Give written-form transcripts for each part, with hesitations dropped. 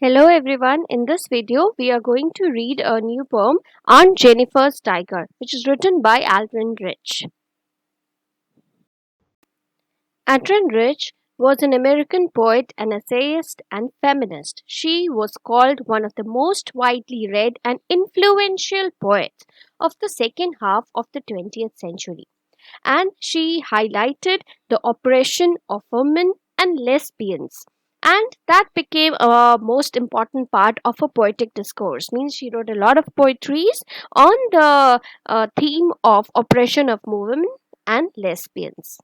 Hello everyone, in this video we are going to read a new poem, Aunt Jennifer's Tiger, which is written by Aldrin Rich. Aldrin Rich was an American poet, an essayist, and feminist. She was called one of the most widely read and influential poets of the second half of the 20th century, and she highlighted the oppression of women and lesbians, and that became a most important part of her poetic discourse. Means she wrote a lot of poetries on the theme of oppression of women and lesbians.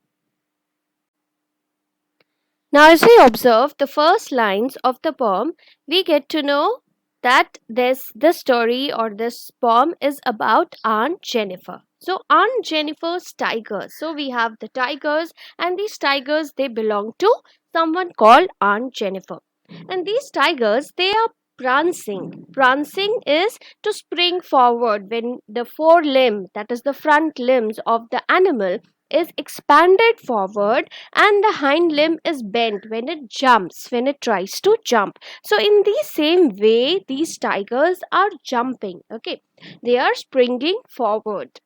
Now, as we observe the first lines of the poem, we get to know that this story or this poem is about Aunt Jennifer. So, Aunt Jennifer's tigers. So, we have the tigers, and these tigers they belong to someone called Aunt Jennifer. And these tigers they are prancing. Prancing is to spring forward when the forelimb, that is the front limbs of the animal, is expanded forward and the hind limb is bent when it jumps, when it tries to jump. So in the same way these tigers are jumping, okay, they are springing forward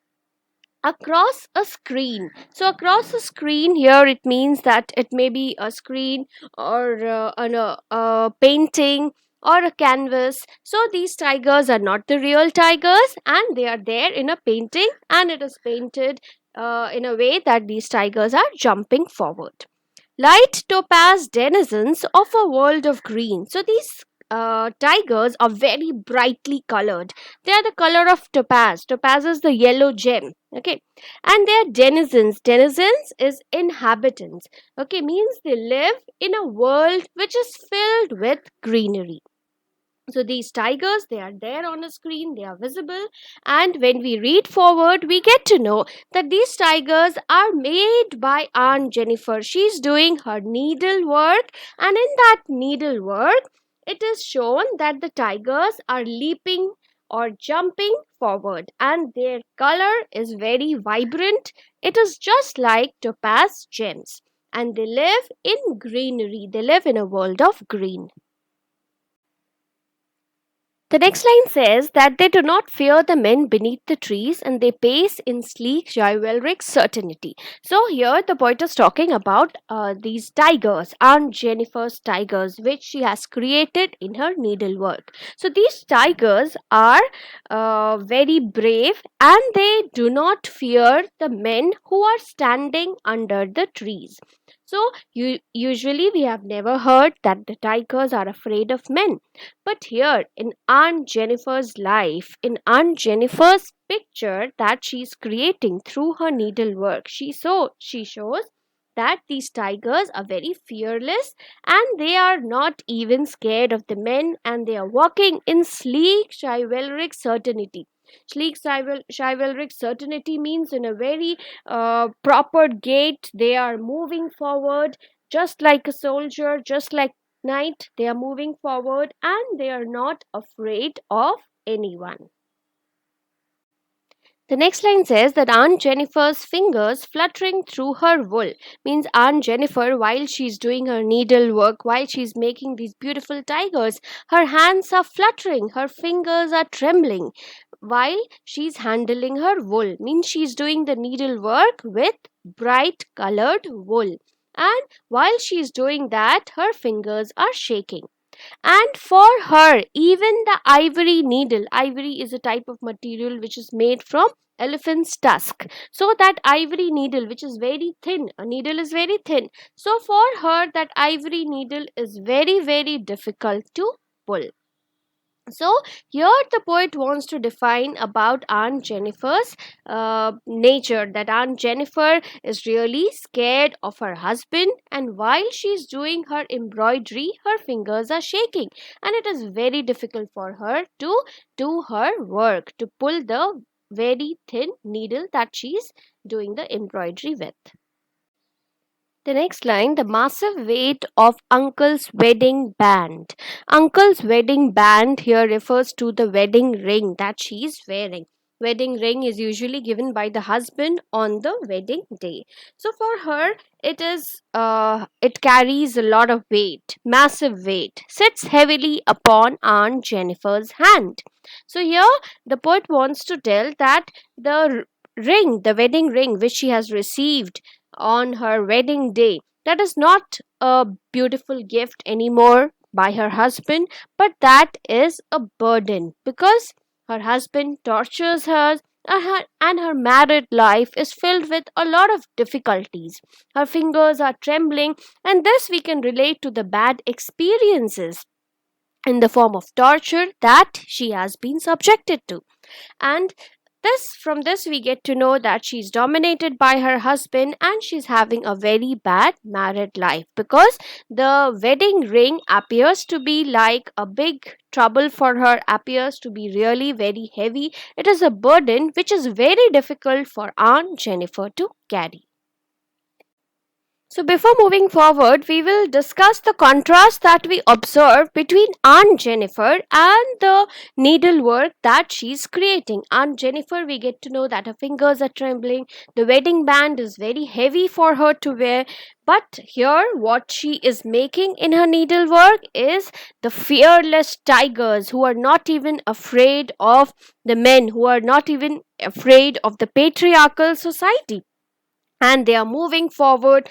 across a screen. So across a screen here it means that it may be a screen or a painting or a canvas. So these tigers are not the real tigers and they are there in a painting, and it is painted in a way that these tigers are jumping forward. Light topaz denizens of a world of green. So these tigers are very brightly colored. They are the color of topaz. Topaz is the yellow gem. Okay, and they are denizens. Denizens is inhabitants. Okay, means they live in a world which is filled with greenery. So these tigers they are there on a screen, they are visible, and when we read forward we get to know that these tigers are made by Aunt Jennifer. She's doing her needlework, and in that needlework it is shown that the tigers are leaping or jumping forward, and their color is very vibrant. It is just like topaz gems, and they live in greenery, they live in a world of green. The next line says that they do not fear the men beneath the trees and they pace in sleek chivalric certainty. So here the poet is talking about these tigers, Aunt Jennifer's tigers, which she has created in her needlework. So these tigers are very brave and they do not fear the men who are standing under the trees. So usually we have never heard that the tigers are afraid of men, but here in Aunt Jennifer's life, in Aunt Jennifer's picture that she's creating through her needlework, she shows that these tigers are very fearless and they are not even scared of the men, and they are walking in sleek chivalric certainty. Sleek chivalric certainty means in a very proper gait they are moving forward just like a soldier, just like night, they are moving forward and they are not afraid of anyone. The next line says that Aunt Jennifer's fingers fluttering through her wool. Means Aunt Jennifer, while she's doing her needlework, while she's making these beautiful tigers, her hands are fluttering, her fingers are trembling while she's handling her wool. Means she's doing the needlework with bright colored wool. And while she's doing that, her fingers are shaking. And for her, even the ivory is a type of material which is made from elephant's tusk. So that ivory needle, which is very thin, a needle is very thin. So for her, that ivory needle is very, very difficult to pull. So here the poet wants to define about Aunt Jennifer's nature, that Aunt Jennifer is really scared of her husband, and while she's doing her embroidery her fingers are shaking and it is very difficult for her to do her work, to pull the very thin needle that she's doing the embroidery with. The next line, the massive weight of Uncle's wedding band. Uncle's wedding band here refers to the wedding ring that she is wearing. wedding ring is usually given by the husband on the wedding day. So for her, it carries a lot of weight, massive weight, sits heavily upon Aunt Jennifer's hand. So here the poet wants to tell that the ring, the wedding ring which she has received on her wedding day, that is not a beautiful gift anymore by her husband, but that is a burden, because her husband tortures her, and her married life is filled with a lot of difficulties. Her fingers are trembling, and this we can relate to the bad experiences in the form of torture that she has been subjected to. And from this we get to know that she's dominated by her husband and she's having a very bad married life, because the wedding ring appears to be like a big trouble for her, appears to be really very heavy. It is a burden which is very difficult for Aunt Jennifer to carry. So, before moving forward, we will discuss the contrast that we observe between Aunt Jennifer and the needlework that she's creating. Aunt Jennifer, we get to know that her fingers are trembling, the wedding band is very heavy for her to wear. But here, what she is making in her needlework is the fearless tigers who are not even afraid of the men, who are not even afraid of the patriarchal society, and they are moving forward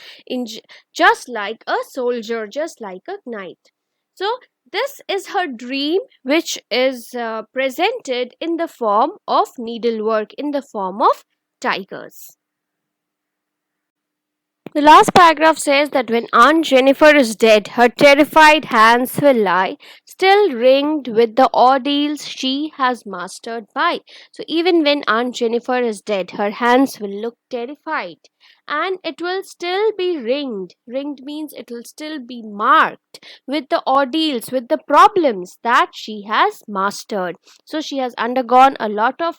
just like a soldier, just like a knight. So this is her dream, which is presented in the form of needlework, in the form of tigers. The last paragraph says that when Aunt Jennifer is dead, her terrified hands will lie, still ringed with the ordeals she has mastered by. So, even when Aunt Jennifer is dead, her hands will look terrified, and it will still be ringed. Ringed means it will still be marked with the ordeals, with the problems that she has mastered. So, she has undergone a lot of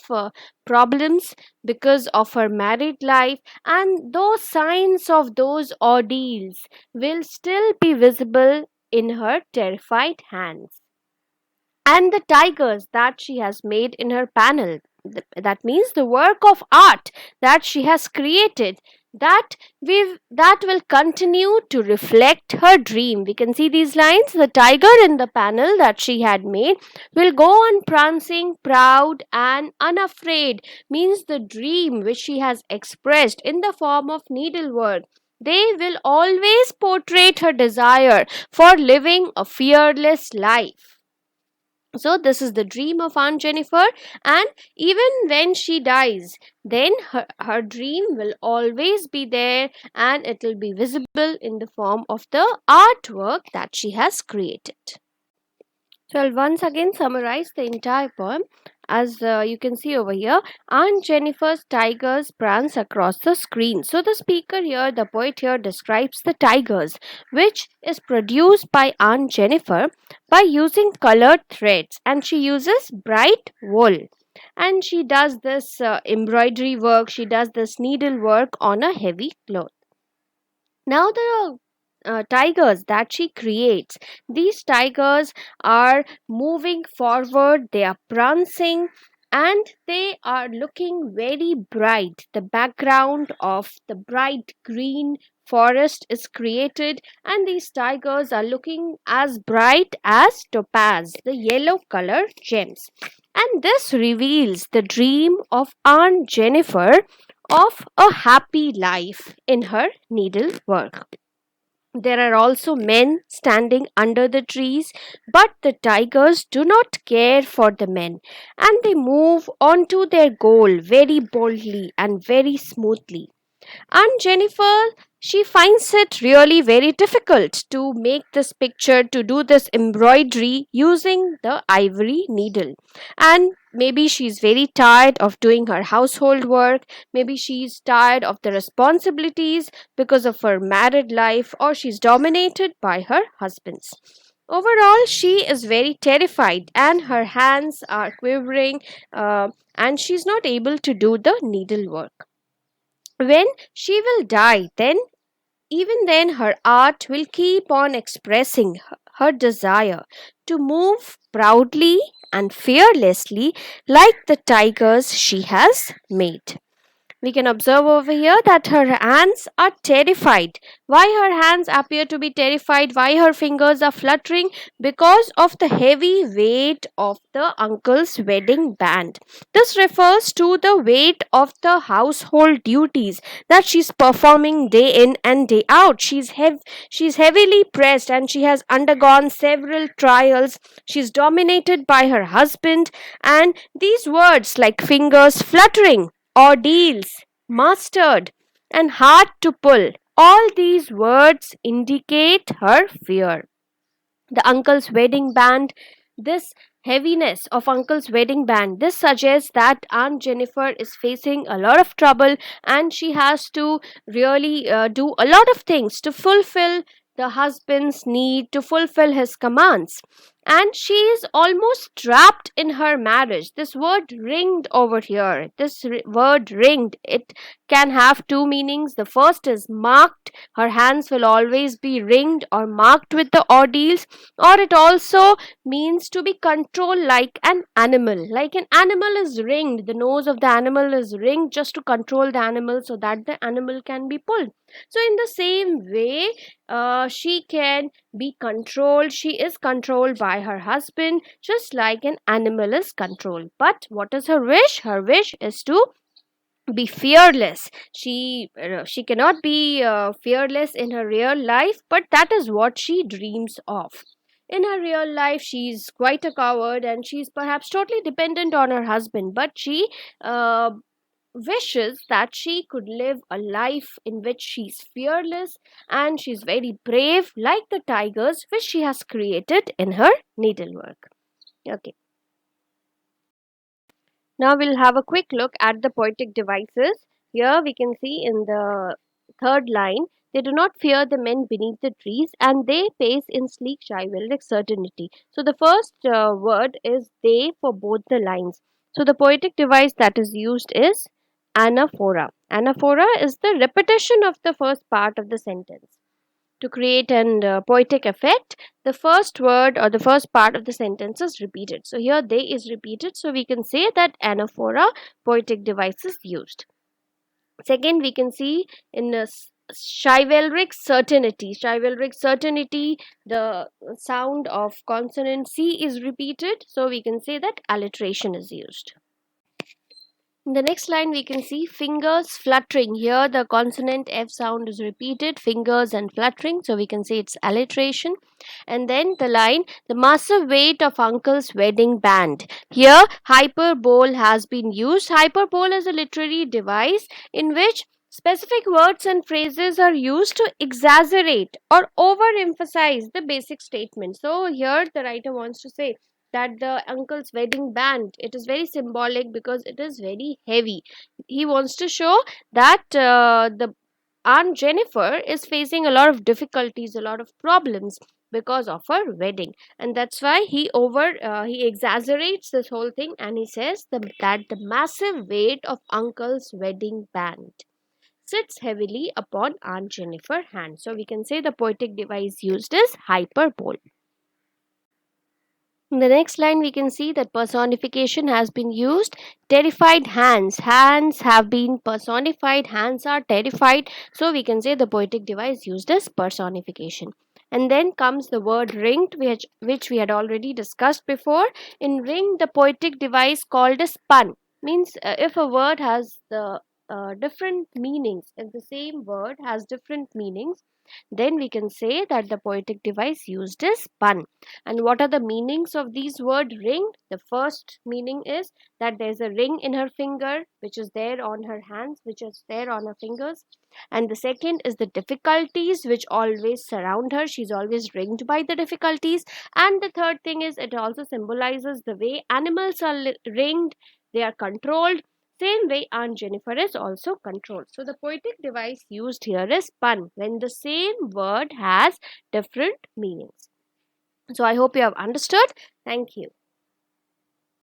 problems because of her married life, and those signs of those ordeals will still be visible in her terrified hands. And the tigers that she has made in her panel, that means the work of art that she has created, that will continue to reflect her dream. We can see these lines: the tiger in the panel that she had made will go on prancing, proud and unafraid, means the dream which she has expressed in the form of needlework, they will always portray her desire for living a fearless life. So this is the dream of Aunt Jennifer, and even when she dies, then her dream will always be there, and it will be visible in the form of the artwork that she has created. So I'll once again summarize the entire poem. As you can see over here, Aunt Jennifer's tigers prance across the screen. So the speaker here, the poet here, describes the tigers, which is produced by Aunt Jennifer by using colored threads, and she uses bright wool. And she does this embroidery work, she does this needlework on a heavy cloth. Now the tigers that she creates, these tigers are moving forward, they are prancing, and they are looking very bright. The background of the bright green forest is created, and these tigers are looking as bright as topaz, the yellow color gems. And this reveals the dream of Aunt Jennifer of a happy life in her needlework. There are also men standing under the trees, but the tigers do not care for the men, and they move on to their goal very boldly and very smoothly. And Jennifer, she finds it really very difficult to make this picture, to do this embroidery using the ivory needle. And maybe she's very tired of doing her household work, maybe she's tired of the responsibilities because of her married life, or she's dominated by her husbands. Overall, she is very terrified and her hands are quivering, and she's not able to do the needlework. When she will die, then even then her art will keep on expressing her desire to move proudly and fearlessly like the tigers she has made. We can observe over here that her hands are terrified. Why her hands appear to be terrified? Why her fingers are fluttering? Because of the heavy weight of the uncle's wedding band. This refers to the weight of the household duties that she's performing day in and day out. She's heavily pressed and she has undergone several trials. She's dominated by her husband, and these words like fingers fluttering, ordeals, mastered, and hard to pull. All these words indicate her fear. The uncle's wedding band, this heaviness of uncle's wedding band, this suggests that Aunt Jennifer is facing a lot of trouble and she has to really do a lot of things to fulfill the husband's need, to fulfill his commands, and she is almost trapped in her marriage. This word ringed over here, word ringed, it can have two meanings. The first is marked, her hands will always be ringed or marked with the ordeals, or it also means to be controlled like an animal. Like an animal is ringed, the nose of the animal is ringed just to control the animal so that the animal can be pulled. So, in the same way, she can be controlled. She is controlled by her husband, just like an animal is controlled. But what is her wish? Her wish is to be fearless. She cannot be fearless in her real life, but that is what she dreams of. In her real life, she's quite a coward and she's perhaps totally dependent on her husband, but she uh, wishes that she could live a life in which she's fearless and she's very brave like the tigers which she has created in her needlework. Okay, now we'll have a quick look at the poetic devices. Here we can see in the third line, they do not fear the men beneath the trees and they pace in sleek chivalric certainty. So the first word is they for both the lines. So the poetic device that is used is anaphora. Anaphora is the repetition of the first part of the sentence. To create an poetic effect, the first word or the first part of the sentence is repeated. So here they is repeated, so we can say that anaphora poetic device is used. Second, we can see in chivalric certainty. Chivalric certainty, the sound of consonant C is repeated, so we can say that alliteration is used. In the next line, we can see fingers fluttering. Here, the consonant F sound is repeated, fingers and fluttering, so we can say it's alliteration. And then the line, the massive weight of uncle's wedding band. Here, hyperbole has been used. Hyperbole is a literary device in which specific words and phrases are used to exaggerate or overemphasize the basic statement. So, here the writer wants to say that the uncle's wedding band, it is very symbolic because it is very heavy. He wants to show that the Aunt Jennifer is facing a lot of difficulties, a lot of problems because of her wedding, and that's why he exaggerates this whole thing and he says that the massive weight of uncle's wedding band sits heavily upon Aunt Jennifer's hand. So we can say the poetic device used is hyperbole. In the next line, we can see that personification has been used. Terrified hands. Hands have been personified. Hands are terrified. So we can say the poetic device used as personification. And then comes the word ringed, which we had already discussed before. In ring, the poetic device called as pun means if a word has the different meanings, if the same word has different meanings, then we can say that the poetic device used is pun. And what are the meanings of these word ring? The first meaning is that there's a ring in her finger, which is there on her hands, which is there on her fingers. And the second is the difficulties which always surround her. She's always ringed by the difficulties. And the third thing is it also symbolizes the way animals are ringed, they are controlled. Same way Aunt Jennifer is also controlled. So the poetic device used here is pun when the same word has different meanings. So I hope you have understood. Thank you.